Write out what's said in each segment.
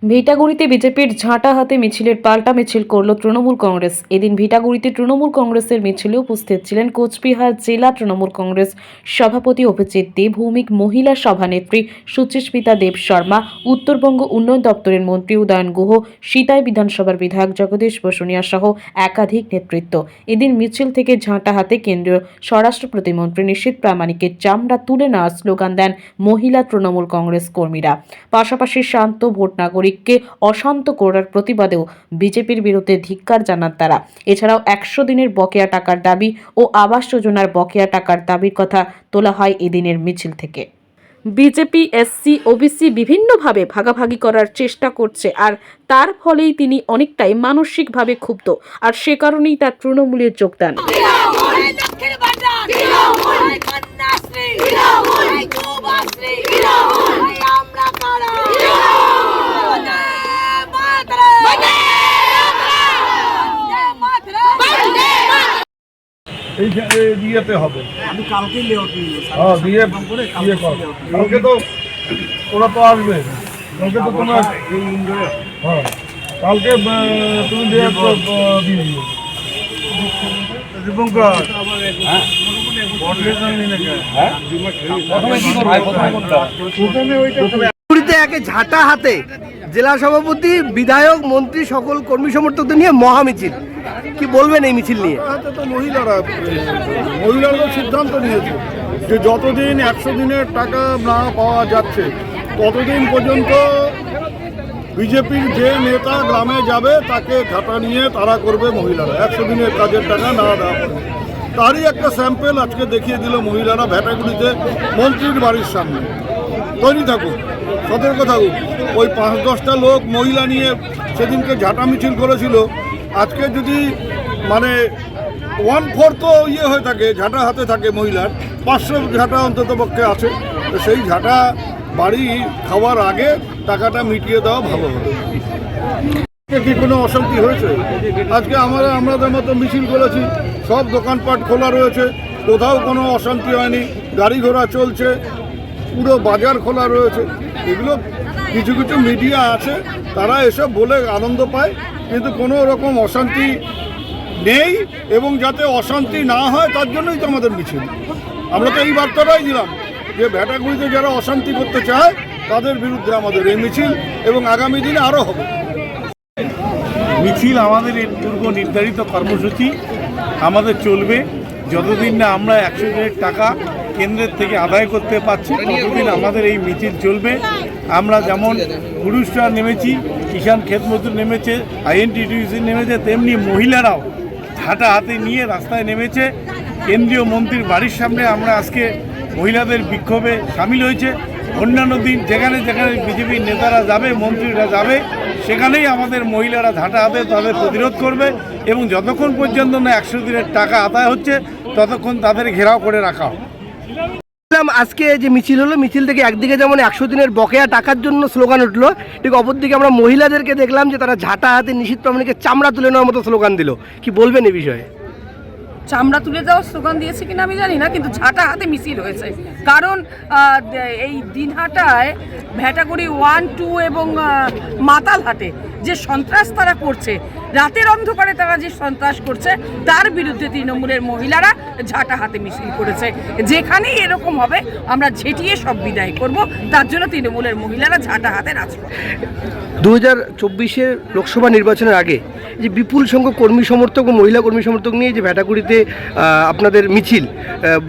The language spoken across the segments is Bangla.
ভিটাগুড়িতে বিজেপির ঝাঁটা হাতে মিছিলের পাল্টা মিছিল করল তৃণমূল কংগ্রেস। এদিন ভিটাগুড়িতে তৃণমূল কংগ্রেসের মিছিলে উপস্থিত ছিলেন কোচবিহার জেলা তৃণমূল কংগ্রেস সভাপতি অভিজিৎ দে, ভৌমিক মহিলা সভানেত্রী সুচিস্মিতা দেব শর্মা, উত্তরবঙ্গ উন্নয়ন দপ্তরের মন্ত্রী উদয়ন গুহ, সিতাই বিধানসভার বিধায়ক জগদীশ বসুনিয়া সহ একাধিক নেতৃত্ব। এদিন মিছিল থেকে ঝাঁটা হাতে কেন্দ্রীয় স্বরাষ্ট্র প্রতিমন্ত্রী নিশীথ প্রামাণিকের চামড়া তুলে নেওয়ার স্লোগান দেন মহিলা তৃণমূল কংগ্রেস কর্মীরা। পাশাপাশি শান্ত ভোট নাগরিককে অশান্ত করার প্রতিবাদেও বিজেপির বিরুদ্ধে ধিক্কার জানান তারা। এছাড়াও 100 দিনের বকেয়া টাকার দাবি ও আবাস যোজনার বকেয়া টাকার দাবির কথা তোলা হয় এদিনের মিছিল থেকে। বিজেপি এসসি ওবিসি বিভিন্নভাবে ভাগাভাগি করার চেষ্টা করছে, আর তার ফলেই তিনি অনেকটাই মানসিকভাবে ক্ষুব্ধ, আর সে কারণেই তার তৃণমূলে যোগদান। বিয়েতে হবে, আমি কালকে কালকে তো ওরা তো আসবে, কালকে তো তোমার হ্যাঁ কালকে তুমি দিয়ে দিও দীপঙ্কর। একে ঝাঁটা হাতে জেলা সভাপতি, বিধায়ক, মন্ত্রী, সকল কর্মী সমর্থকদের নিয়ে মহামিছিল, কি বলবেন এই মিছিল নিয়ে? তো মহিলারা সিদ্ধান্ত নিয়েছে যে যতদিন 100 দিনের টাকা না পাওয়া যাচ্ছে ততদিন পর্যন্ত বিজেপির যে নেতা গ্রামে যাবে তাকে ঘাটা নিয়ে তারা করবে মহিলারা, 100 দিনের কাজের টাকা না দেওয়া হবে। তারই একটা স্যাম্পেল আজকে দেখিয়ে দিল মহিলারা ভেটাগুড়িতে মন্ত্রীর বাড়ির সামনে। তৈরি থাকুক, সতর্ক থাকুক। ওই 5-10টা লোক মহিলা নিয়ে সেদিনকে ঝাঁটা মিছিল করেছিল, আজকে যদি মানে 1/4 তো হয়ে থাকে, ঝাঁটা হাতে থাকে মহিলার, 500 ঝাঁটা অন্তত পক্ষে আছে, তো সেই ঝাঁটা বাড়ি খাওয়ার আগে টাকাটা মিটিয়ে দেওয়া ভালো হবে। কি কোনো অশান্তি হয়েছে? আজকে আমাদের মতো মিছিল করেছি, সব দোকানপাট খোলা রয়েছে, কোথাও কোনো অশান্তি হয়নি, গাড়ি ঘোড়া চলছে, পুরো বাজার খোলা রয়েছে। এগুলো কিছু কিছু মিডিয়া আছে, তারা এসব বলে আনন্দ পায়, কিন্তু কোনো রকম অশান্তি নেই, এবং যাতে অশান্তি না হয় তার জন্যই তো আমাদের মিছিল। আমরা তো এই বার্তাটাই দিলাম যে ভেটাগুড়িতে যারা অশান্তি করতে চায় তাদের বিরুদ্ধে আমাদের এই মিছিল, এবং আগামী দিনে আরও হবে মিছিল। আমাদের এর পূর্ব নির্ধারিত কর্মসূচি আমাদের চলবে যতদিন না আমরা 100 দিনের টাকা কেন্দ্রের থেকে আদায় করতে পারছি, ততদিন আমাদের এই মিছিল চলবে। আমরা যেমন পুরুষরা নেমেছি, কিষাণ ক্ষেত মজদুর নেমেছে, INTTUC নেমেছে, তেমনি মহিলারাও ঝাঁটা হাতে নিয়ে রাস্তায় নেমেছে। কেন্দ্রীয় মন্ত্রীর বাড়ির সামনে আমরা আজকে মহিলাদের বিক্ষোভে সামিল হয়েছে। অন্যান্য দিন যেখানে যেখানে বিজেপির নেতারা যাবে, মন্ত্রীরা যাবে, সেখানেই আমাদের মহিলারা ঝাঁটা হাতে তাদের প্রতিরোধ করবে, এবং যতক্ষণ পর্যন্ত না 100 দিনের টাকা আদায় হচ্ছে ততক্ষণ তাদের ঘেরাও করে রাখা হবে। আজকে যে মিছিল হলো, মিছিল থেকে একদিকে যেমন 100 দিনের বকেয়া টাকার জন্য স্লোগান উঠলো, ঠিক অপরদিকে আমরা মহিলাদেরকে দেখলাম যে তারা ঝাঁটা হাতে নিশীথ প্রামাণিকের চামড়া তুলে নেওয়ার মতো স্লোগান দিল, কি বলবেন এই বিষয়ে? চামড়া তুলে দেওয়ার স্লোগান দিয়েছে কিনা আমি জানি না, কিন্তু ঝাঁটা হাতে মিছিল হয়েছে। কারণ এই দিনহাটায় ভেটাগুড়ি 1, 2 এবং মাতালহাটে যে সন্ত্রাস তারা করছে, রাতের অন্ধকারে তারা যে সন্ত্রাস করছে, তার বিরুদ্ধে তৃণমূলের মহিলারা ঝাঁটা হাতে মিছিল করেছে। যেখানেই এরকম হবে আমরা ঝেঁটিয়ে সব বিদায় করব, তার জন্য তৃণমূলের মহিলারা ঝাঁটা হাতে রাজপথ। 2024-এর লোকসভা নির্বাচনের আগে যে বিপুল সংখ্যক কর্মী সমর্থক ও মহিলা কর্মী সমর্থক নিয়ে যে ভেটাগুড়িতে আপনাদের মিছিল,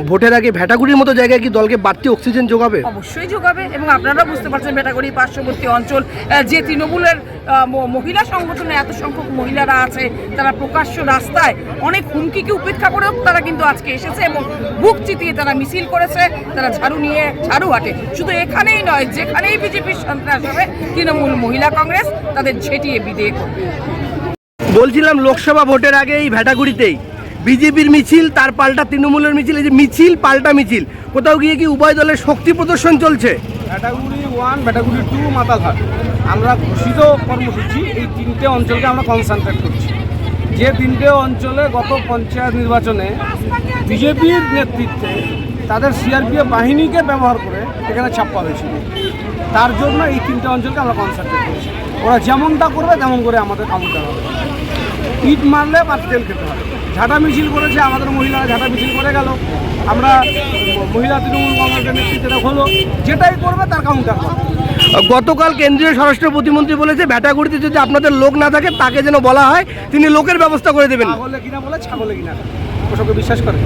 ভোটের আগে ভেটাগুড়ির মতো জায়গায় কি দলকে বাড়তি অক্সিজেন যোগাবে? অবশ্যই যোগাবে, এবং আপনারা বুঝতে পারছেন ভেটাগুড়ি পার্শ্ববর্তী অঞ্চল, যে তৃণমূলের মহিলা সংগঠনে এত সংখ্যক মহিলারা আছে, তারা প্রকাশ্য রাস্তায় অনেক হুমকিকে উপেক্ষা করেও তারা কিন্তু আজকে এসেছে এবং বুক চিতিয়ে তারা মিছিল করেছে, তারা ঝাড়ু নিয়ে ঝাড়ু হাটে। শুধু এখানেই নয়, যেখানেই বিজেপির সন্ত্রাস হবে তৃণমূল মহিলা কংগ্রেস তাদের ঝেঁটিয়ে বিদায় করবে। বলছিলাম লোকসভা ভোটের আগে এই ভেটাগুড়িতেই বিজেপির মিছিল, তার পাল্টা তৃণমূলের মিছিল, এই যে মিছিল পাল্টা মিছিল, কোথাও গিয়ে কি উভয় দলের শক্তি প্রদর্শন চলছে? ভেটাগুড়ি 1, ভেটাগুড়ি 2, মাতালহাট আমরা ঘোষিত কর্মসূচি, এই 3টে অঞ্চলকে আমরা কনসেন্ট্রেট করছি। যে 3টে অঞ্চলে গত পঞ্চায়েত নির্বাচনে বিজেপির নেতৃত্বে তাদের CRPF বাহিনীকে ব্যবহার করে এখানে ছাপ্পা হয়েছিল, তার জন্য এই 3টে অঞ্চলকে আমরা কনসেন্ট্রেট করছি। ওরা যেমনটা করবে তেমন করে আমাদের কাউন্টার হবে। ইট মারলে বা তেল খেতে হবে। ঝাঁটা মিছিল করেছে, আমাদের মহিলারা ঝাঁটা মিছিল করে গেল, আমরা মহিলা তৃণমূল কংগ্রেসের নেতৃত্বে হলো, যেটাই করবে তার কাউন্টার হবে। গতকাল কেন্দ্রীয় স্বরাষ্ট্র প্রতিমন্ত্রী বলেছে ভ্যাটাগুড়িতে যদি আপনাদের লোক না থাকে তাকে যেন বলা হয় তিনি লোকের ব্যবস্থা করে দেবেন। ছাগলে কিনা বলে ছাগলে কিনা, ওসবকে বিশ্বাস করে।